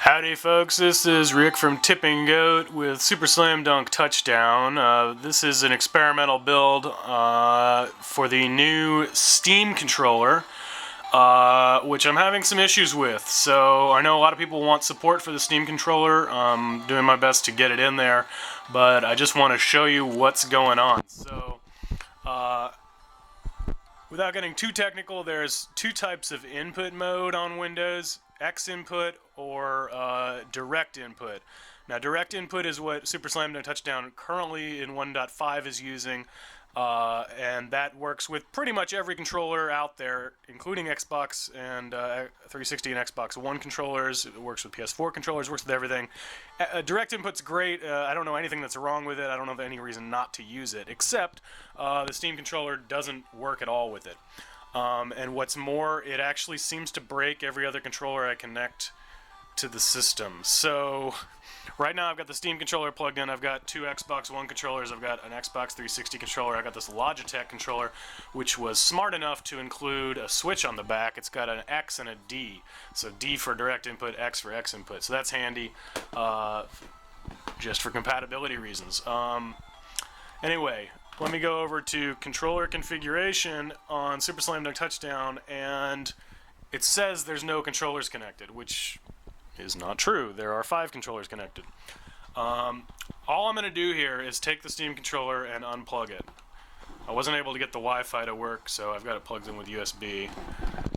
Howdy folks, this is Rick from Tipping Goat with Super Slam Dunk Touchdown. This is an experimental build for the new Steam controller, which I'm having some issues with. So I know a lot of people want support for the Steam controller. I'm doing my best to get it in there, but I just want to show you what's going on. So without getting too technical, there's two types of input mode on Windows: Xinput or direct input. Now, direct input is what Super Slam Dunk Touchdown currently in 1.5 is using, and that works with pretty much every controller out there, including Xbox and 360 and Xbox One controllers. It works with PS4 controllers, works with everything. Direct input's great. I don't know anything that's wrong with it. I don't know of any reason not to use it, except the Steam controller doesn't work at all with it. And what's more, it actually seems to break every other controller I connect to the system. So right now I've got the Steam controller plugged in, I've got two Xbox One controllers, I've got an Xbox 360 controller, I've got this Logitech controller, which was smart enough to include a switch on the back. It's got an X and a D. So D for direct input, X for Xinput. So that's handy, just for compatibility reasons. Anyway, let me go over to controller configuration on Super Slam Dunk Touchdown, and it says there's no controllers connected, which is not true. There are 5 controllers connected. All I'm going to do here is take the Steam controller and unplug it. I wasn't able to get the Wi-Fi to work, so I've got it plugged in with USB.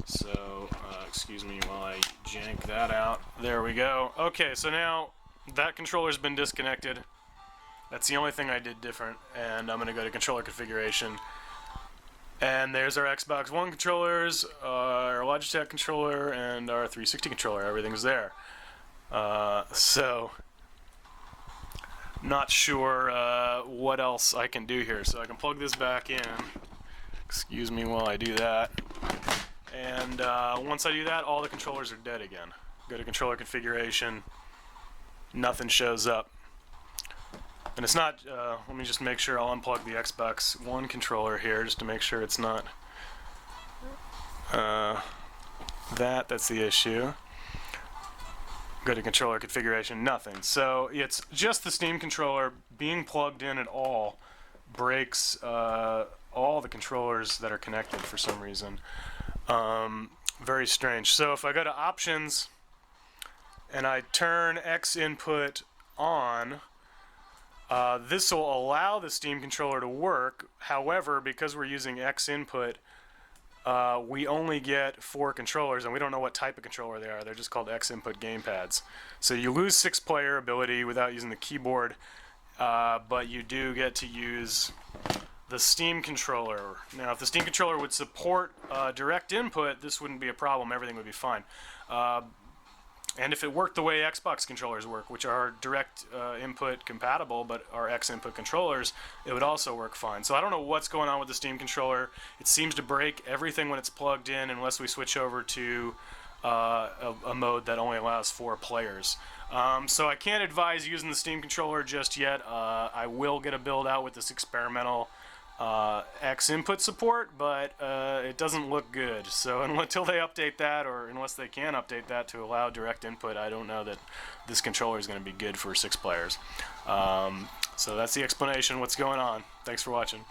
So, excuse me while I jank that out. There we go. Okay, so now that controller's been disconnected. That's the only thing I did different, and I'm going to go to controller configuration. And there's our Xbox One controllers, our Logitech controller, and our 360 controller. Everything's there. So, not sure what else I can do here. So I can plug this back in. Excuse me while I do that. And once I do that, all the controllers are dead again. Go to controller configuration. Nothing shows up. And it's not, let me just make sure I'll unplug the Xbox One controller here just to make sure it's not that's the issue. Go to controller configuration, nothing. So it's just the Steam controller being plugged in at all breaks all the controllers that are connected for some reason. Very strange. So if I go to options and I turn Xinput on, this will allow the Steam controller to work. However, because we're using Xinput, we only get 4 controllers, and we don't know what type of controller they are. They're just called Xinput gamepads. So you lose 6-player ability without using the keyboard, but you do get to use the Steam controller. Now, if the Steam controller would support direct input, this wouldn't be a problem. Everything would be fine. And if it worked the way Xbox controllers work, which are direct input compatible but are Xinput controllers, it would also work fine. So I don't know what's going on with the Steam controller. It seems to break everything when it's plugged in unless we switch over to a mode that only allows 4 players. So I can't advise using the Steam controller just yet. I will get a build out with this experimental Xinput support, but it doesn't look good. So until they update that, or unless they can update that to allow direct input, I don't know that this controller is going to be good for 6 players. So that's the explanation. What's going on? Thanks for watching.